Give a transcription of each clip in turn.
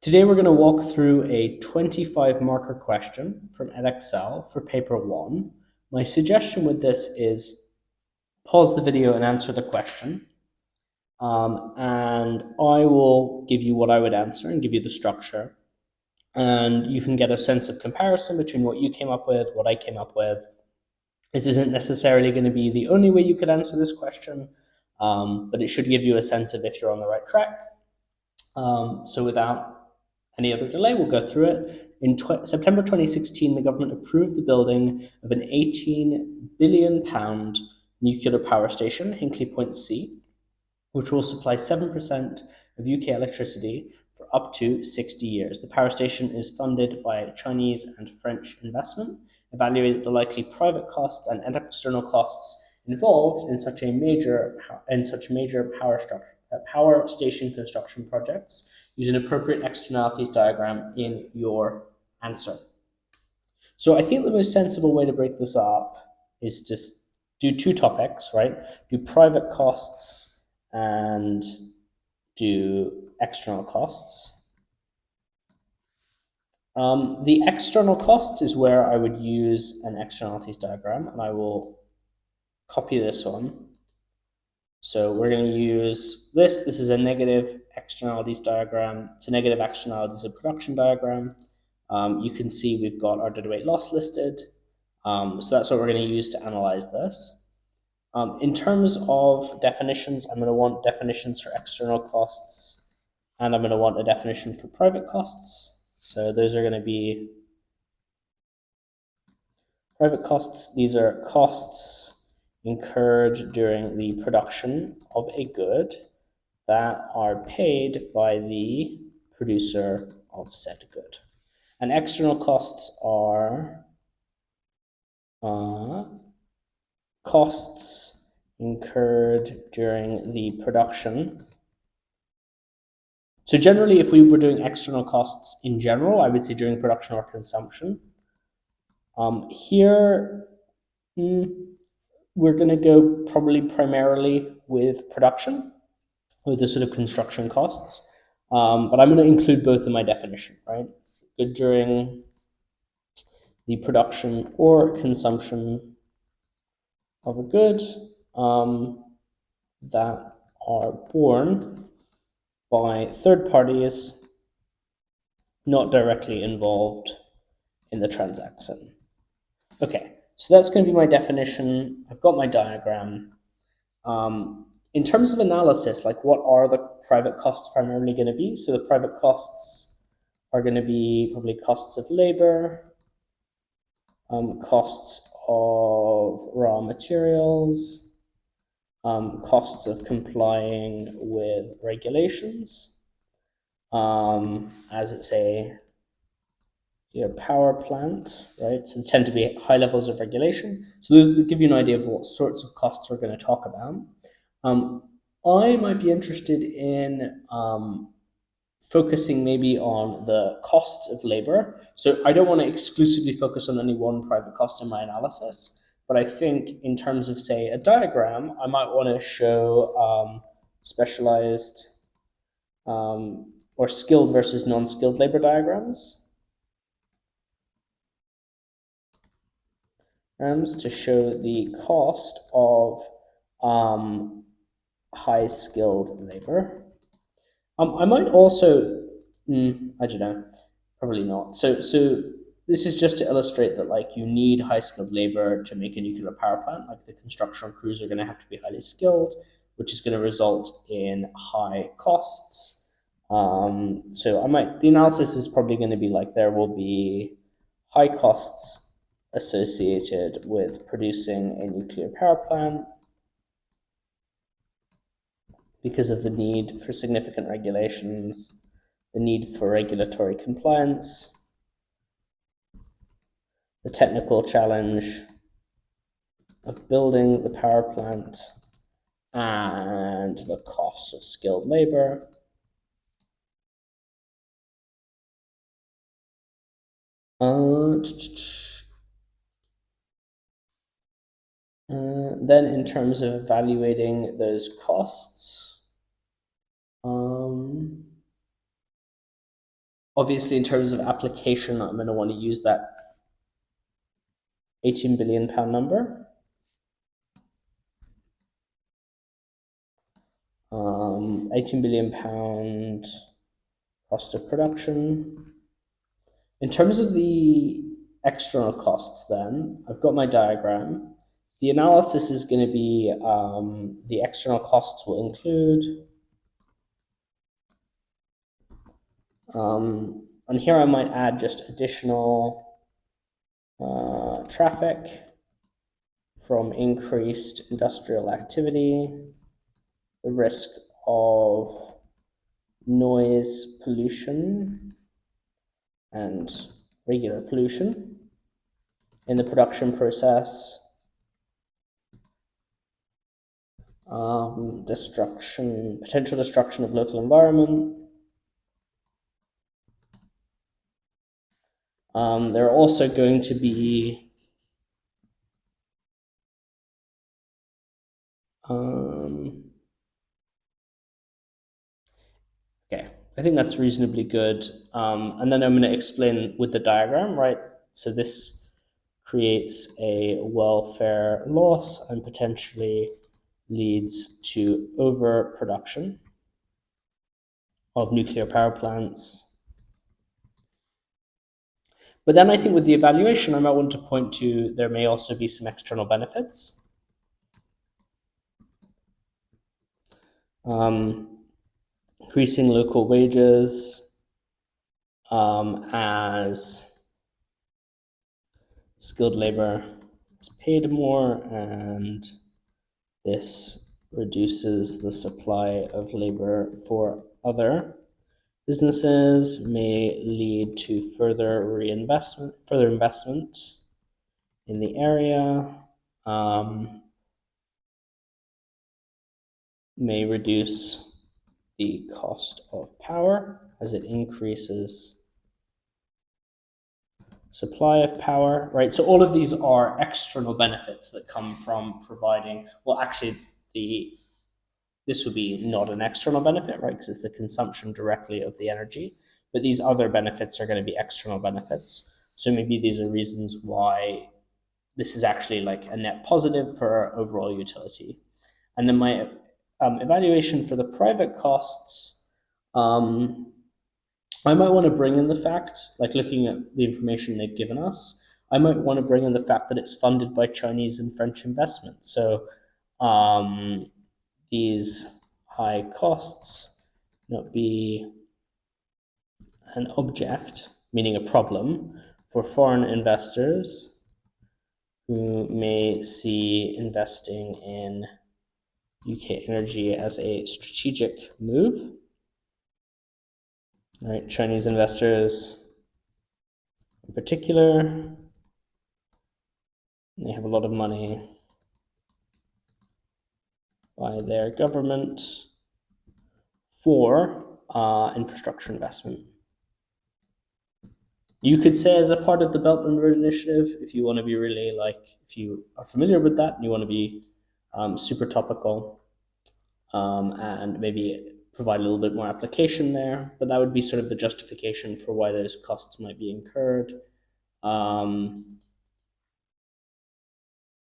Today we're going to walk through a 25 marker question from Edexcel for paper 1. My suggestion with this is pause the video and answer the question. And I will give you what I would answer and give you the structure. And you can get a sense of comparison between what you came up with, what I came up with. This isn't necessarily going to be the only way you could answer this question, but it should give you a sense of if you're on the right track. So without any other delay, we'll go through it. In September 2016, the government approved the building of an £18 billion nuclear power station, Hinkley Point C, which will supply 7% of UK electricity for up to 60 years. The power station is funded by Chinese and French investment, evaluated the likely private costs and external costs involved in such major power station construction projects. Use an appropriate externalities diagram in your answer. So I think the most sensible way to break this up is to do two topics, right? Do private costs and do external costs. The external costs is where I would use an externalities diagram, and I will copy this one. So we're going to use this. This is a negative externalities diagram. It's a negative externalities of production diagram. You can see we've got our deadweight loss listed. So that's what we're going to use to analyze this. In terms of definitions, I'm going to want definitions for external costs, and I'm going to want a definition for private costs. So those are going to be private costs. These are costs incurred during the production of a good that are paid by the producer of said good. And external costs are costs incurred during the production. So generally, if we were doing external costs in general, I would say during production or consumption. Here, we're going to go probably primarily with production, with the sort of construction costs. But I'm going to include both in my definition, right? Good during the production or consumption of a good that are borne by third parties not directly involved in the transaction. Okay, so that's going to be my definition. I've got my diagram. In terms of analysis, like what are the private costs primarily going to be? So the private costs are going to be probably costs of labor, costs of raw materials, costs of complying with regulations, as it's a power plant, right? So they tend to be high levels of regulation. So those give you an idea of what sorts of costs we're going to talk about. I might be interested in focusing maybe on the cost of labor. So I don't want to exclusively focus on any one private cost in my analysis, but I think in terms of, say, a diagram, I might want to show specialized or skilled versus non-skilled labor diagrams. To show the cost of high-skilled labor. I might also, I don't know, probably not. So this is just to illustrate that, like, you need high-skilled labor to make a nuclear power plant. Like, the construction crews are going to have to be highly skilled, which is going to result in high costs. So the analysis is probably going to be like, there will be high costs associated with producing a nuclear power plant because of the need for significant regulations, the need for regulatory compliance, the technical challenge of building the power plant, and the cost of skilled labor. Then in terms of evaluating those costs, Obviously, in terms of application, I'm going to want to use that £18 billion number. 18 billion pound cost of production. In terms of the external costs, then, I've got my diagram. The analysis is going to be the external costs will include, and here I might add just additional traffic from increased industrial activity, the risk of noise pollution and regular pollution in the production process, potential destruction of local environment. There are also going to be okay, I think that's reasonably good. And then I'm going to explain with the diagram, right? So this creates a welfare loss and potentially leads to overproduction of nuclear power plants. But then I think with the evaluation, I might want to point to there may also be some external benefits. Increasing local wages as skilled labor is paid more, and this reduces the supply of labor for other businesses, may lead to further investment in the area, may reduce the cost of power as it increases supply of power, right? So all of these are external benefits that come from providing, well, actually, this would be not an external benefit, right? Because it's the consumption directly of the energy. But these other benefits are going to be external benefits. So maybe these are reasons why this is actually like a net positive for our overall utility. And then my evaluation for the private costs, I might want to bring in the fact, like looking at the information they've given us, I might want to bring in the fact that it's funded by Chinese and French investment. So these high costs not be an object, meaning a problem, for foreign investors who may see investing in UK energy as a strategic move. Right, Chinese investors in particular, they have a lot of money by their government for infrastructure investment. You could say as a part of the Belt and Road Initiative, if you want to be really if you are familiar with that and you want to be super topical and maybe provide a little bit more application there, but that would be sort of the justification for why those costs might be incurred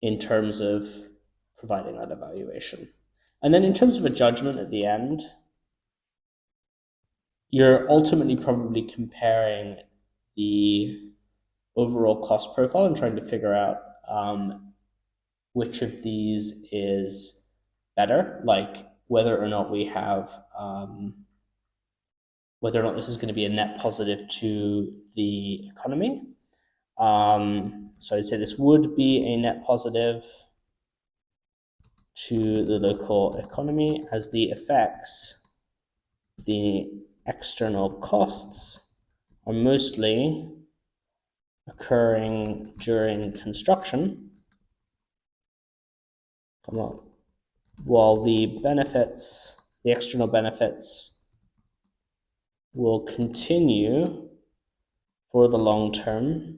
in terms of providing that evaluation. And then in terms of a judgment at the end, you're ultimately probably comparing the overall cost profile and trying to figure out which of these is better, like whether or not we have whether or not this is going to be a net positive to the economy. So I'd say this would be a net positive to the local economy, as the effects, the external costs, are mostly occurring during construction, while the benefits, the external benefits, will continue for the long term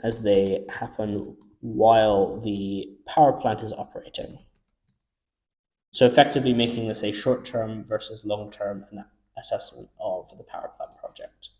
as they happen while the power plant is operating. So effectively making this a short-term versus long-term assessment of the power plant project.